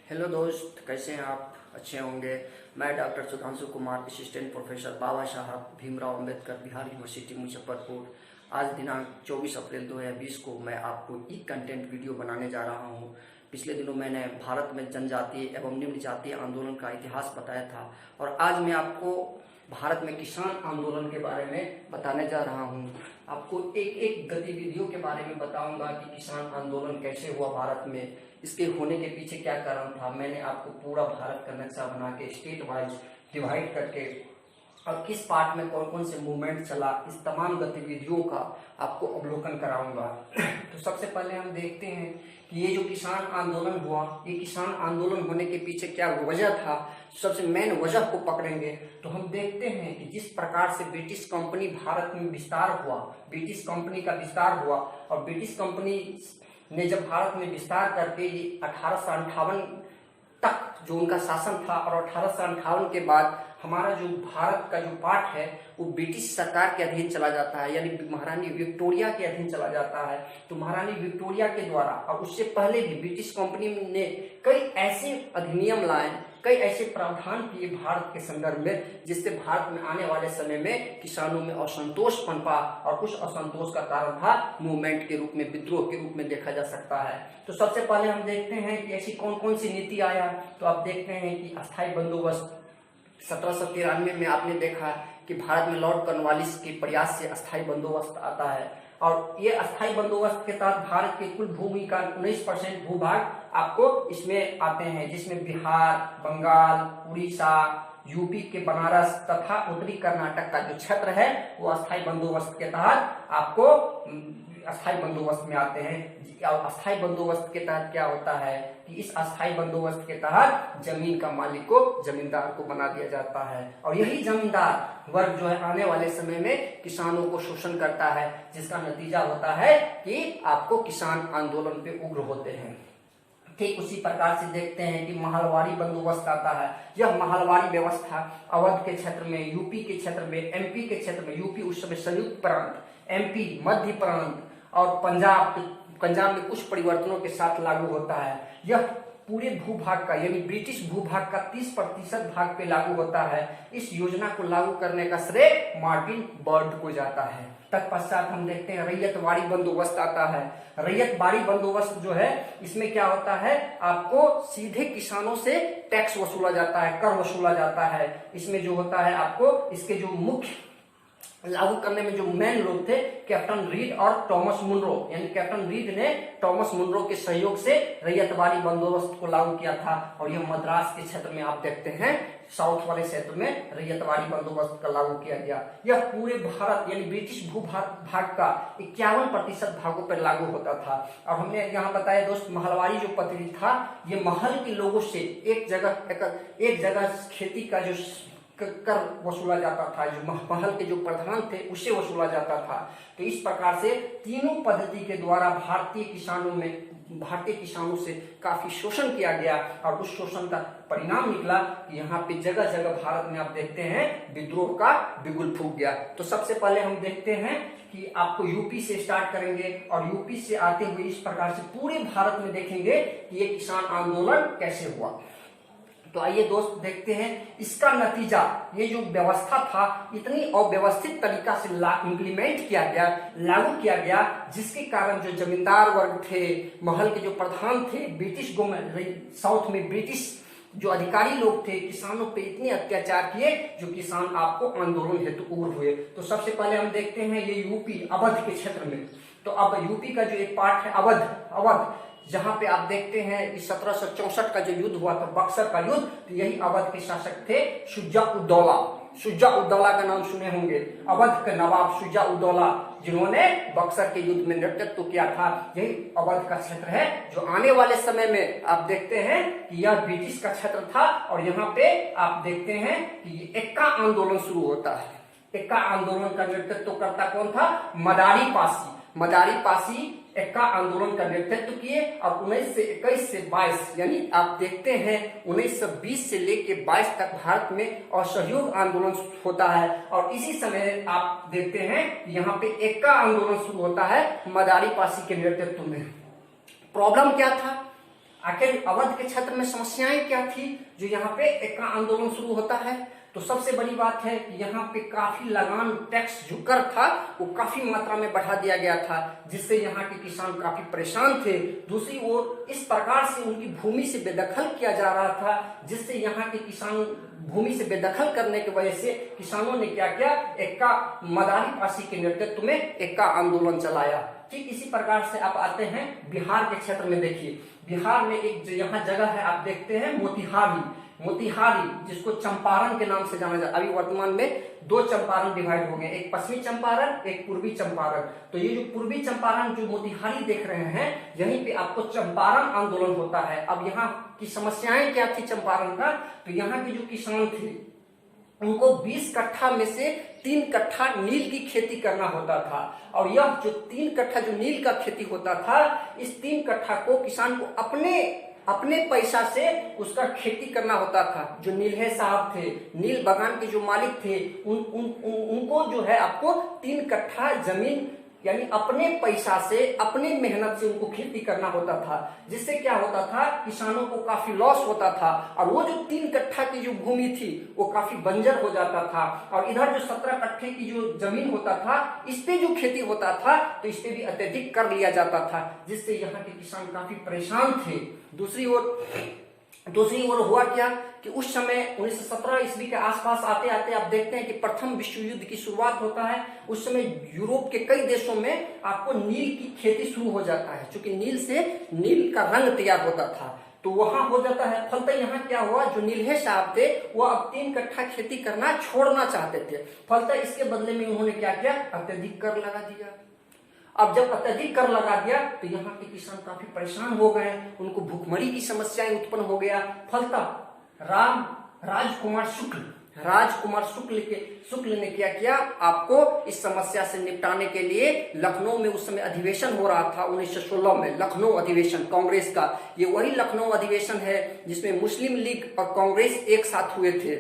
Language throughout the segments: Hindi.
हेलो दोस्त, कैसे हैं आप? अच्छे होंगे। मैं doctor Sudhanshu Kumar, assistant professor Baba Saheb Bhimrao Ambedkar Bihar university Muzaffarpur. आज दिनांक 24 अप्रैल 2020 को मैं आपको ई कंटेंट वीडियो बनाने जा रहा हूं। पिछले दिनों मैंने भारत में जनजातीय एवं निम्न जातीय आंदोलन का इतिहास बताया था और आज मैं आपको भारत में किसान आंदोलन के बारे में बताने जा रहा हूं। आपको एक एक गतिविधियों के बारे में बताऊंगा कि किसान आंदोलन कैसे हुआ भारत में, इसके होने के पीछे क्या कारण था। मैंने आपको पूरा भारत का नक्शा बना के स्टेट वाइज डिवाइड करके और किस पार्ट में कौन कौन से मूवमेंट चला, इस तमाम गतिविधियों का आपको अवलोकन कराऊंगा। तो सबसे पहले हम देखते हैं कि ये जो किसान आंदोलन हुआ, ये किसान आंदोलन होने के पीछे क्या वजह था। सबसे मेन वजह को पकड़ेंगे तो हम देखते हैं कि जिस प्रकार से ब्रिटिश कंपनी भारत में विस्तार हुआ, ब्रिटिश कंपनी का विस्तार हुआ और ब्रिटिश कंपनी ने जब भारत में विस्तार करके ये 1858 तक जो उनका शासन था और 1858 के बाद हमारा जो भारत का जो पार्ट है वो ब्रिटिश सरकार के अधीन चला जाता है, यानी महारानी विक्टोरिया के अधीन चला जाता है। तो महारानी विक्टोरिया के द्वारा और उससे पहले भी ब्रिटिश कंपनी ने कई ऐसे अधिनियम लाए, कई ऐसे प्रावधान किए भारत के संदर्भ में, जिससे भारत में आने वाले समय में किसानों में असंतोष पनपा और उस असंतोष का कारण था मूवमेंट के रूप में, विद्रोह के रूप में देखा जा सकता है। तो सबसे पहले हम देखते हैं कि ऐसी कौन कौन सी नीति आया। तो आप देखते हैं कि अस्थायी बंदोबस्त 1793 में आपने देखा कि भारत में लॉर्ड कॉर्नवालिस के प्रयास से अस्थायी बंदोबस्त आता है और ये अस्थायी बंदोबस्त के तहत भारत के कुल भूमि का 19% भूभाग आपको इसमें आते हैं, जिसमें बिहार, बंगाल, उड़ीसा, यूपी के बनारस तथा उत्तरी कर्नाटक का जो क्षेत्र है वो अस्थायी बंदोबस्त के तहत आपको अस्थायी बंदोबस्त में आते हैं। अस्थायी बंदोबस्त के तहत क्या होता है कि इस अस्थायी बंदोबस्त के तहत जमीन का मालिक को, जमींदार को बना दिया जाता है और यही जमींदार वर्ग जो है आने वाले समय में किसानों को शोषण करता है, जिसका नतीजा होता है कि आपको किसान आंदोलन पे उग्र होते हैं। ठीक उसी प्रकार से देखते हैं कि महलवारी बंदोबस्त आता है। यह महलवारी व्यवस्था अवध के क्षेत्र में, यूपी के क्षेत्र में, एमपी के क्षेत्र में, यूपी उस समय संयुक्त प्रांत, एमपी मध्य प्रांत और पंजाब में कुछ परिवर्तनों के साथ लागू होता है। यह पूरे भूभाग का यानी ब्रिटिश भूभाग का 30% भाग पे लागू होता है। इस योजना को लागू करने का श्रेय मार्टिन बर्ड को जाता है। तत्पश्चात हम देखते हैं रैयतवाड़ी बंदोबस्त आता है। रैयतवाड़ी बंदोबस्त जो है, इसमें क्या होता है, आपको सीधे किसानों से टैक्स वसूला जाता है, कर वसूला जाता है। इसमें जो होता है आपको इसके जो मुख्य लागू करने में जो मेन लोग थे कैप्टन रीड और टॉमस मुनरो, यानी कैप्टन रीड ने टॉमस मुनरो के सहयोग से रैयतवाड़ी बंदोबस्त को लागू किया था और यह मद्रास के क्षेत्र में आप देखते हैं, साउथ वाले क्षेत्र में रैयतवाड़ी बंदोबस्त का लागू किया गया। यह पूरे भारत यानी ब्रिटिश भूभाग का 51% भागों पर लागू होता था। और हमने यहाँ बताया दोस्त, महलवाड़ी जो पद्धति था ये महल के लोगों से एक जगह खेती का जो कर वसूला जाता था, जो महल के जो प्रधान थे उससे वसूला जाता था। तो इस प्रकार से तीनों पद्धति के द्वारा भारतीय किसानों से काफी शोषण किया गया और उस शोषण का परिणाम निकला कि यहाँ पे जगह जगह भारत में आप देखते हैं विद्रोह का बिगुल फूंक गया। तो सबसे पहले हम देखते हैं कि आपको यूपी से स्टार्ट करेंगे और यूपी से आते हुए इस प्रकार से पूरे भारत में देखेंगे कि ये किसान आंदोलन कैसे हुआ। तो आइए दोस्त देखते हैं इसका नतीजा। ये जो व्यवस्था था इतनी अव्यवस्थित तरीका से इम्प्लीमेंट किया गया, लागू किया गया, जिसके कारण जो जमींदार वर्ग थे, महल के जो प्रधान थे, ब्रिटिश साउथ में ब्रिटिश जो अधिकारी लोग थे, किसानों पे इतने अत्याचार किए जो किसान आपको आंदोलन हेतु उग्र हुए। तो सबसे पहले हम देखते हैं ये यूपी अवध के क्षेत्र में। तो अब यूपी का जो एक पार्ट है अवध, जहां पे आप देखते हैं कि 1764 का जो युद्ध हुआ था, बक्सर का युद्ध, तो यही अवध के शासक थे शुजा-उद-दौला का नाम सुने होंगे। अवध के नवाब शुजा-उद-दौला, जिन्होंने बक्सर के युद्ध में नेतृत्व किया था, यही अवध का क्षेत्र है जो आने वाले समय में आप देखते हैं कि यह ब्रिटिश का क्षेत्र था। और यहाँ पे आप देखते हैं कि एक्का आंदोलन शुरू होता है। एक्का आंदोलन का नेतृत्व करता कौन था? मदारी पासी एक्का आंदोलन का नेतृत्व किए और 1921 से 22 यानी आप देखते हैं 1920 से लेकर 22 तक भारत में असहयोग आंदोलन होता है। और इसी समय आप देखते हैं यहाँ पे एक्का आंदोलन शुरू होता है मदारी पासी के नेतृत्व में। प्रॉब्लम क्या था? आखिर अवध के क्षेत्र में समस्याएं क्या थी जो यहाँ पे एक्का आंदोलन शुरू होता है? तो सबसे बड़ी बात है कि यहाँ पे काफी लगान, टैक्स जो कर था वो काफी मात्रा में बढ़ा दिया गया था, जिससे यहाँ के किसान काफी परेशान थे। दूसरी ओर इस प्रकार से उनकी भूमि से बेदखल किया जा रहा था, जिससे यहाँ के किसान भूमि से बेदखल करने की वजह से किसानों ने क्या किया, एक्का मदारी पासी के नेतृत्व में एक्का आंदोलन चलाया। ठीक इसी प्रकार से आप आते हैं बिहार के क्षेत्र में। देखिए बिहार में एक यहाँ जगह है, आप देखते हैं मोतिहारी, जिसको चंपारण के नाम से जाना जाता है। अभी वर्तमान में दो चंपारण डिवाइड हो गए, एक पश्चिमी चंपारण, एक पूर्वी चंपारण। तो ये जो पूर्वी चंपारण जो मोतिहारी देख रहे हैं, यहीं पे आपको चंपारण आंदोलन होता है। अब यहाँ की समस्याएं क्या थी चंपारण का? तो यहाँ के जो किसान थे उनको 20 कट्ठा में से 3 कट्ठा नील की खेती करना होता था, और यह जो 3 कट्ठा जो नील का खेती होता था, इस 3 कट्ठा को किसान को अपने पैसा से उसका खेती करना होता था। जो नीलहे साहब थे, नील बागान के जो मालिक थे, उनको जो है आपको 3 कट्ठा जमीन यानी अपने पैसा से, अपने मेहनत से उनको खेती करना होता था, जिससे क्या होता था, किसानों को काफी लॉस होता था, और वो जो 3 कट्ठा की जो भूमि थी वो काफी बंजर हो जाता था। और इधर जो 17 कट्ठे की जो जमीन होता था, इस पे जो खेती होता था तो इस पे भी अत्यधिक कर लिया जाता था, जिससे यहाँ के किसान काफी परेशान थे। दूसरी ओर हुआ क्या कि उस समय 1917 ईस्वी के आसपास आते आते आप देखते हैं कि प्रथम विश्व युद्ध की शुरुआत होता है। उस समय यूरोप के कई देशों में आपको नील की खेती शुरू हो जाता है, क्योंकि नील का रंग तैयार होता था, तो वहां हो जाता है। फलतः यहाँ क्या हुआ, जो नीलहे साहब थे वो अब 3 कट्ठा खेती करना छोड़ना चाहते थे। फलतः इसके बदले में उन्होंने क्या किया, अत्यधिक कर लगा दिया। अब जब अत्यधिक कर लगा दिया तो यहाँ के किसान काफी परेशान हो गए, उनको भूखमरी की समस्याएं उत्पन्न हो गया। फलतः राजकुमार शुक्ल ने क्या किया, आपको इस समस्या से निपटाने के लिए लखनऊ में उस समय अधिवेशन हो रहा था 1916 में, लखनऊ अधिवेशन कांग्रेस का। ये वही लखनऊ अधिवेशन है जिसमें मुस्लिम लीग और कांग्रेस एक साथ हुए थे।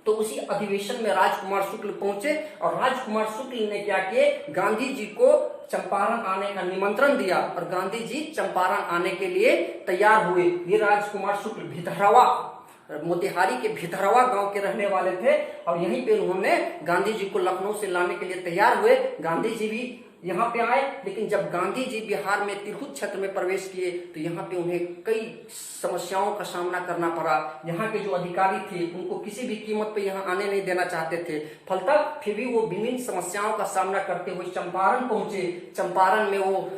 तो उसी अधिवेशन में राजकुमार शुक्ल पहुंचे, और राजकुमार शुक्ल ने क्या किए, गांधी जी को चंपारण आने का निमंत्रण दिया, और गांधी जी चंपारण आने के लिए तैयार हुए। ये राजकुमार शुक्ल मोतिहारी के भितरवा गांव के रहने वाले थे, और यहीं पे उन्होंने गांधी जी को लखनऊ से लाने के लिए तैयार हुए। गांधी जी भी यहाँ पे आए, लेकिन जब गांधी जी बिहार में तिरहुत क्षेत्र में प्रवेश किए तो यहाँ पे उन्हें कई समस्याओं का सामना करना पड़ा। यहाँ के जो अधिकारी थे उनको किसी भी कीमत पे यहाँ आने नहीं देना चाहते थे। फलतः फिर भी वो विभिन्न समस्याओं का सामना करते हुए चंपारण पहुंचे। चंपारण में वो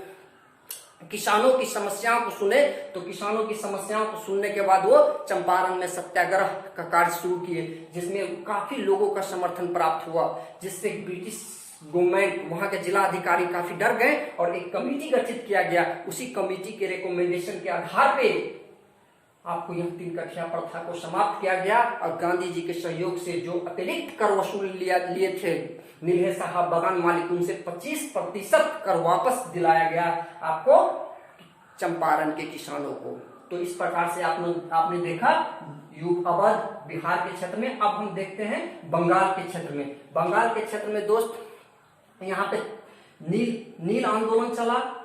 किसानों की समस्याओं को सुने, तो किसानों की समस्याओं को सुनने के बाद वो चंपारण में सत्याग्रह का कार्य शुरू किए, जिसमें काफी लोगों का समर्थन प्राप्त हुआ, जिससे ब्रिटिश गवर्नमेंट, वहां के जिला अधिकारी काफी डर गए, और एक कमेटी गठित किया गया। उसी कमेटी के रिकमेंडेशन के आधार पे आपको यह 3 कट्ठा प्रथा को समाप्त किया गया, और गांधी जी के सहयोग से जो अतिरिक्त कर वसूल लिए थे नीलहे साहब बागान मालिक, उनसे 25% कर वापस दिलाया गया आपको चंपारण के किसानों को। तो इस प्रकार से आपने देखा अवध बिहार के क्षेत्र में। अब हम देखते हैं बंगाल के क्षेत्र में। बंगाल के क्षेत्र में दोस्त यहाँ पे नील आंदोलन चला।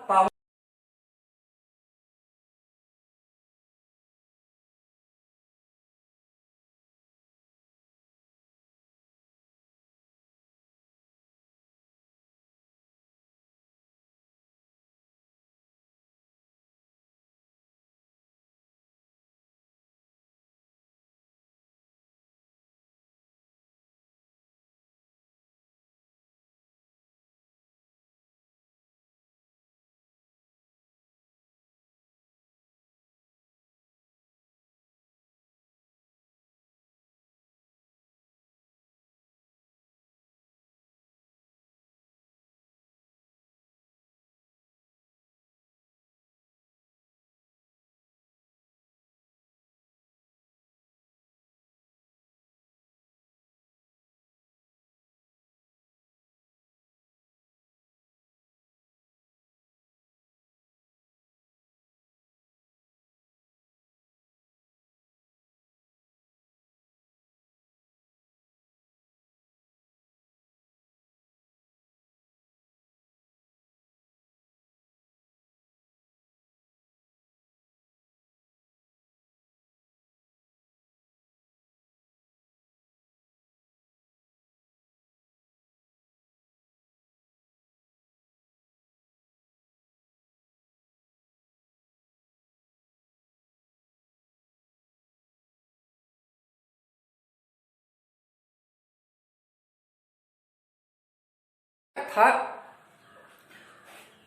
था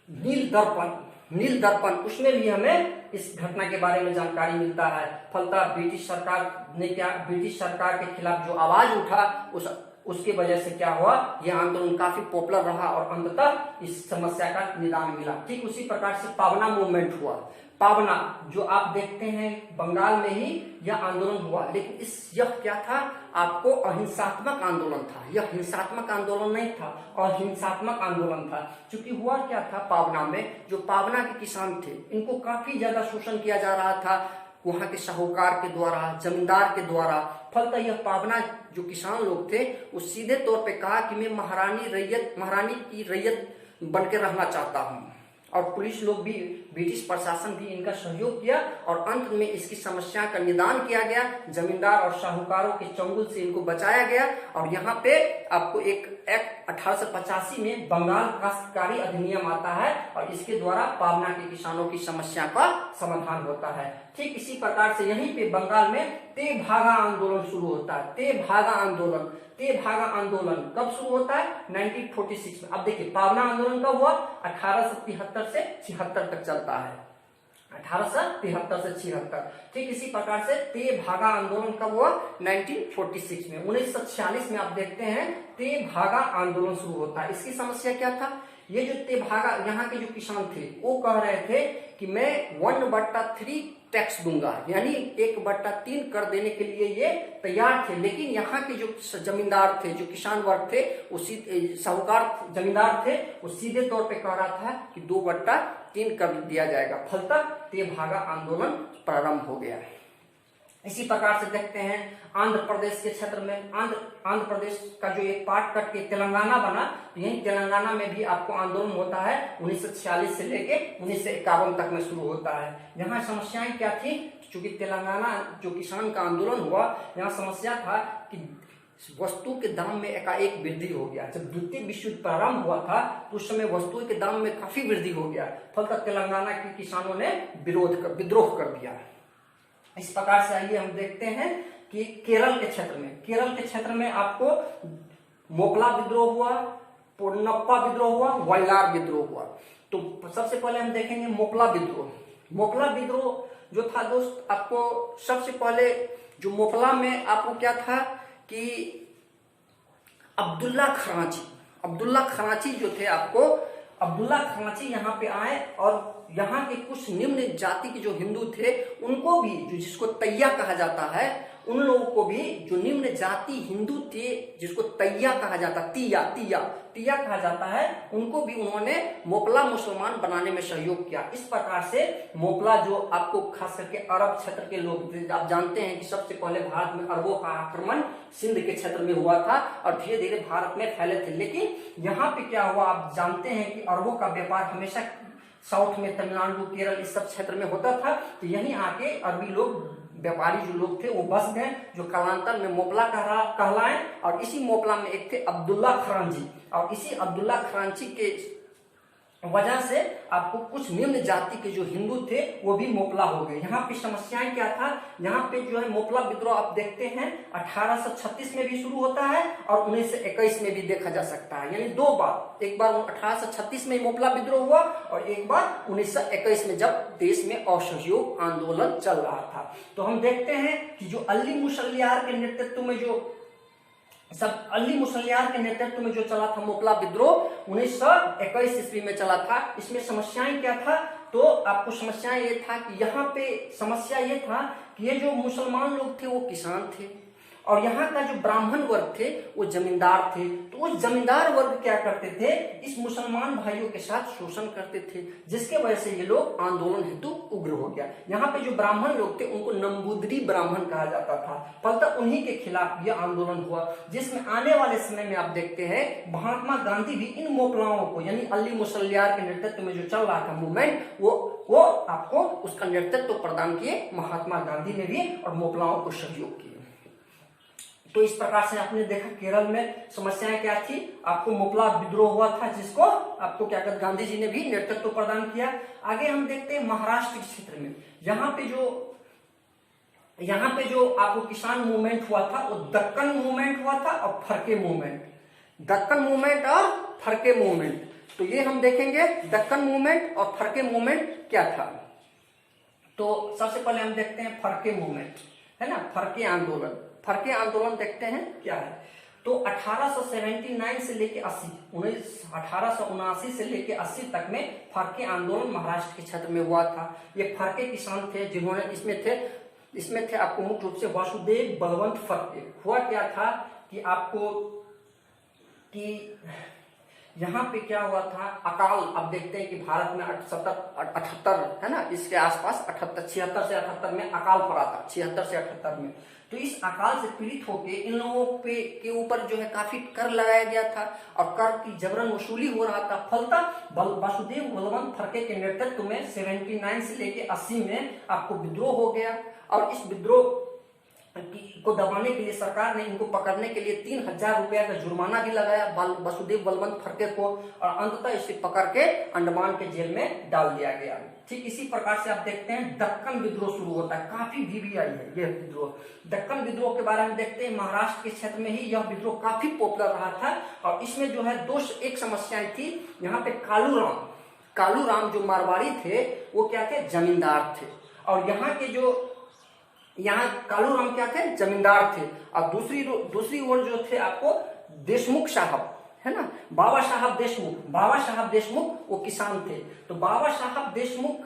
नील दर्पण, उसमें भी हमें इस घटना के बारे में जानकारी मिलता है। फलतः ब्रिटिश सरकार के खिलाफ जो आवाज उठा उसकी वजह से क्या हुआ, यह आंदोलन काफी पॉपुलर रहा और अंततः इस समस्या का निदान मिला। ठीक उसी प्रकार से पावना मूवमेंट हुआ। पावना जो आप देखते हैं बंगाल में ही यह आंदोलन हुआ, लेकिन यह क्या था, आपको अहिंसात्मक आंदोलन था। यह हिंसात्मक आंदोलन नहीं था, अहिंसात्मक आंदोलन था। क्योंकि हुआ क्या था, पावना में जो पावना के किसान थे इनको काफी ज्यादा शोषण किया जा रहा था वहां के साहूकार के द्वारा, जमींदार के द्वारा। फलतः यह पावना जो किसान लोग थे वो सीधे तौर पे कहा कि मैं महारानी की रैयत बनकर रहना चाहता हूँ। और पुलिस लोग भी, ब्रिटिश प्रशासन भी इनका सहयोग किया और अंत में इसकी समस्या का निदान किया गया। जमींदार और साहूकारों के चंगुल से इनको बचाया गया। और यहाँ पे आपको एक एक्ट 1885 में बंगाल काश्तकारी अधिनियम आता है और इसके द्वारा पावना के किसानों की समस्या का समाधान होता है। ठीक इसी प्रकार से यहीं पे बंगाल में तेभागा आंदोलन शुरू होता है। तेभागा आंदोलन कब शुरू होता है, 1946 में। अब देखिए पावना आंदोलन कब हुआ, 1873 से 76 तक चलता है, 1873 से 76। ठीक इसी प्रकार से तेभागा आंदोलन कब हुआ, 1946 में। 1946 में आप देखते हैं तेभागा आंदोलन शुरू होता है। इसकी समस्या क्या था, ये जो तेभागा यहाँ के जो किसान थे वो कह रहे थे कि मैं 1/3 टैक्स दूंगा, यानी 1/3 कर देने के लिए ये तैयार थे। लेकिन यहाँ के जो जमींदार थे, जो किसान वर्ग थे, वो साहूकार जमींदार थे, वो सीधे तौर पे कह रहा था कि 2/3 कर दिया जाएगा। फलतः तेभागा आंदोलन प्रारंभ हो गया। इसी प्रकार से देखते हैं आंध्र प्रदेश के क्षेत्र में, आंध्र प्रदेश का जो एक पार्ट कट के तेलंगाना बना, तो यही तेलंगाना में भी आपको आंदोलन होता है। 1946 से लेके 1951 तक में शुरू होता है। यहाँ समस्याएं क्या थी, चूंकि तेलंगाना जो किसान का आंदोलन हुआ, यहाँ समस्या था कि वस्तु के दाम में एकाएक वृद्धि हो गया। जब द्वितीय विश्व युद्ध प्रारंभ हुआ था तो उस समय वस्तुओं के दाम में काफी वृद्धि हो गया। फलतः तेलंगाना के किसानों ने विद्रोह कर दिया। इस प्रकार से आइए हम देखते हैं कि केरल के क्षेत्र में आपको मोकला विद्रोह हुआ, पोन्नप्पा विद्रोह हुआ, वायलार विद्रोह हुआ। तो सबसे पहले हम देखेंगे मोकला विद्रोह जो था दोस्त, आपको सबसे पहले जो मोकला में आपको क्या था कि अब्दुल्ला खराची जो थे, आपको अब्दुल्ला खराची यहाँ पे आए और यहाँ के कुछ निम्न जाति के जो हिंदू थे उनको भी, जो जिसको तैया कहा जाता है, उन लोगों को भी, जो निम्न जाति हिंदू थे जिसको तैया कहा जाता, तिया कहा जाता है, उनको भी उन्होंने मोकला मुसलमान बनाने में सहयोग किया। इस प्रकार से मोकला जो आपको खास करके अरब क्षेत्र के लोग, आप जानते हैं कि सबसे पहले भारत में अरबों का आक्रमण सिंध के क्षेत्र में हुआ था और धीरे धीरे भारत में फैले थे। लेकिन यहाँ पे क्या हुआ, आप जानते हैं कि अरबों का व्यापार हमेशा साउथ में, तमिलनाडु, केरल, इस सब क्षेत्र में होता था। तो यहीं आके अरबी लोग, व्यापारी जो लोग थे वो बस गए, जो कालांतर में मोकला कहलाए। और इसी मोकला में एक थे अब्दुल्ला खरांची, और इसी अब्दुल्ला खरांची के वजह से आपको कुछ निम्न जाति के जो हिंदू थे वो भी मोकला हो गए। यहाँ पे समस्याएं क्या था, यहाँ पे जो है मोकला विद्रोह आप देखते हैं 1836 में भी शुरू होता है और 1921 में भी देखा जा सकता है, यानी दो बार, एक बार 1836 में मोकला विद्रोह हुआ और एक बार 1921 में, जब देश में असहयोग आंदोलन चल रहा था। तो हम देखते हैं कि जो अली मुसलियार के नेतृत्व में जो चला था मोकला विद्रोह, 1921 ईस्वी में चला था। इसमें समस्याएं क्या था, तो आपको समस्याएं ये था कि यहाँ पे समस्या ये था कि ये जो मुसलमान लोग थे वो किसान थे और यहाँ का जो ब्राह्मण वर्ग थे वो जमींदार थे। तो उस जमींदार वर्ग क्या करते थे, इस मुसलमान भाइयों के साथ शोषण करते थे, जिसके वजह से ये लोग आंदोलन हेतु उग्र हो गया। यहाँ पे जो ब्राह्मण लोग थे उनको नंबूदरी ब्राह्मण कहा जाता था। फलतः उन्हीं के खिलाफ यह आंदोलन हुआ, जिसमें आने वाले समय में आप देखते हैं महात्मा गांधी भी इन मोकलाओं को, यानी अली मुसलियार के नेतृत्व में जो चल रहा था मूवमेंट, वो आपको उसका नेतृत्व प्रदान किए महात्मा गांधी ने भी और मोकलाओं को सहयोग किया। तो इस प्रकार से आपने देखा केरल में समस्याएं क्या थी, आपको मोकला विद्रोह हुआ था जिसको आपको क्या कहते गांधी जी ने भी नेतृत्व प्रदान किया। आगे हम देखते हैं महाराष्ट्र के क्षेत्र में, यहाँ पे जो आपको किसान मूवमेंट हुआ था वो दक्कन मूवमेंट हुआ था और फरके मूवमेंट। दक्कन मूवमेंट और फरके मूवमेंट। तो ये हम देखेंगे दक्कन मूवमेंट और फरके मूवमेंट क्या था। तो सबसे पहले हम देखते हैं फरके मूवमेंट, है ना, फरके आंदोलन। फरके आंदोलन देखते हैं क्या है। तो 1879 से लेके 1879 से लेके 80 तक में फरके आंदोलन महाराष्ट्र के क्षेत्र में हुआ था। ये फरके किसान थे जिन्होंने इसमें थे आपको मुख्य रूप से वासुदेव बलवंत फरके। हुआ क्या था कि आपको कि यहाँ पे क्या हुआ था, अकाल। अब देखते हैं कि भारत में 78 है ना, इसके आसपास 76 से 78 में अकाल पड़ा था, 76 से 78 में। तो इस अकाल से पीड़ित होके इन लोगों के ऊपर जो है काफी कर लगाया गया था और कर की जबरन वसूली हो रहा था। फलतः वासुदेव बलवंत फरके के नेतृत्व में 79 से लेके 80 में आपको विद्रोह हो गया और इस विद्रोह को दबाने के लिए सरकार ने इनको पकड़ने के लिए 3000 रुपया का जुर्माना भी लगाया वासुदेव बलवंत फरके को और अंततः इसे पकड़ के अंडमान के जेल में डाल दिया गया। ठीक इसी प्रकार से आप देखते हैं दक्कन विद्रोह शुरू होता है, काफी वीवीआई है यह विद्रोह। दक्कन विद्रोह के बारे में देखते हैं, महाराष्ट्र के क्षेत्र में ही यह विद्रोह काफी पॉपुलर रहा था और इसमें जो है एक समस्याएं थी। यहाँ पे कालू राम जो मारवाड़ी थे वो क्या थे, जमींदार थे और यहाँ कालू राम क्या थे, जमींदार थे और दूसरी ओर जो थे आपको देशमुख साहब, है ना, बाबा साहब देशमुख वो किसान थे। तो बाबा साहब देशमुख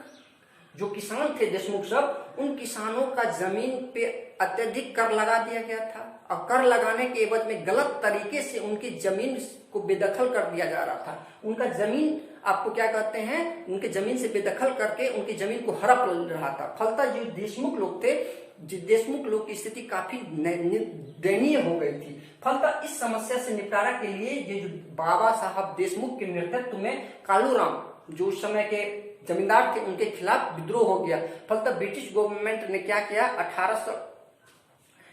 जो किसान थे, देशमुख सब, उन किसानों का जमीन पे अत्यधिक कर लगा दिया गया था और कर लगाने के एवज में गलत तरीके से उनकी जमीन को बेदखल कर दिया जा रहा था। उनका जमीन आपको क्या कहते हैं, उनके जमीन से बेदखल करके उनकी जमीन को हड़प रहा था। फलतः जो देशमुख लोग थे, देशमुख लोग की स्थिति काफी दयनीय हो गई थी। फलतः इस समस्या से निपटारा के लिए ये जो बाबा साहब देशमुख के नेतृत्व में कालू राम जो उस समय के जमींदार थे उनके खिलाफ विद्रोह हो गया। फलतः ब्रिटिश गवर्नमेंट ने क्या किया,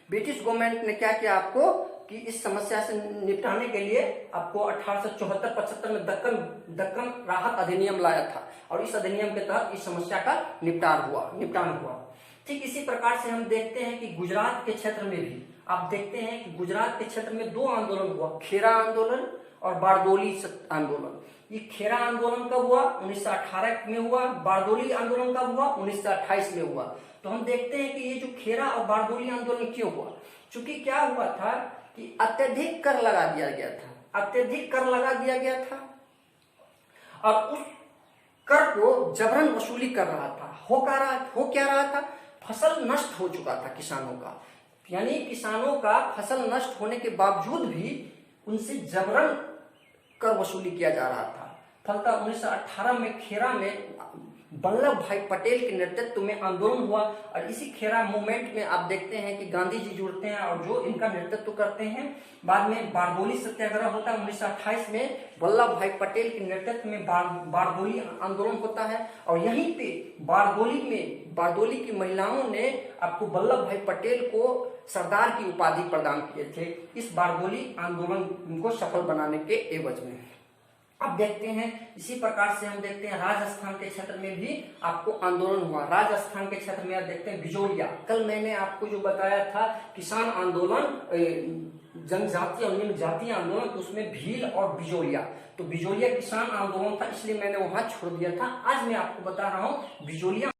ब्रिटिश गवर्नमेंट ने क्या किया आपको कि इस समस्या से निपटाने के लिए आपको 1874-75 में दक्कन राहत अधिनियम लाया था और इस अधिनियम के तहत इस समस्या का निपटान हुआ। ठीक इसी प्रकार से हम देखते हैं कि गुजरात के क्षेत्र में भी आप देखते हैं कि गुजरात के क्षेत्र में 2 आंदोलन हुआ, खेरा आंदोलन और बारदोली आंदोलन। ये खेरा आंदोलन कब हुआ, 1918 में हुआ। बारदोली आंदोलन कब हुआ, 1928 में हुआ। तो हम देखते हैं कि ये जो खेरा और बारदोली आंदोलन क्यों हुआ, चूंकि क्या हुआ था कि अत्यधिक कर लगा दिया गया था और उस कर को जबरन वसूली कर रहा था। हो क्या रहा था, फसल नष्ट हो चुका था किसानों का, यानी किसानों का फसल नष्ट होने के बावजूद भी उनसे जबरन कर वसूली किया जा रहा था। फलतः 1918 में खेरा में वल्लभ भाई पटेल के नेतृत्व में आंदोलन हुआ और इसी खेरा मूवमेंट में आप देखते हैं कि गांधी जी जुड़ते हैं और जो इनका नेतृत्व करते हैं। बाद में बारदोली सत्याग्रह होता है 1928 में, वल्लभ भाई पटेल के नेतृत्व में बारदोली आंदोलन होता है और यहीं पे बारदोली की महिलाओं ने आपको वल्लभ भाई पटेल को सरदार की उपाधि प्रदान किए थे इस बारदोली आंदोलन को सफल बनाने के एवज में। अब देखते हैं इसी प्रकार से हम देखते हैं राजस्थान के क्षेत्र में भी आपको आंदोलन हुआ। राजस्थान के क्षेत्र में आप देखते हैं बिजोलिया, कल मैंने आपको जो बताया था किसान आंदोलन, जनजातीय और निम्न जातीय आंदोलन, तो उसमें भील और बिजोलिया, तो बिजोलिया किसान आंदोलन था इसलिए मैंने वहां छोड़ दिया था। आज मैं आपको बता रहा हूँ बिजोलिया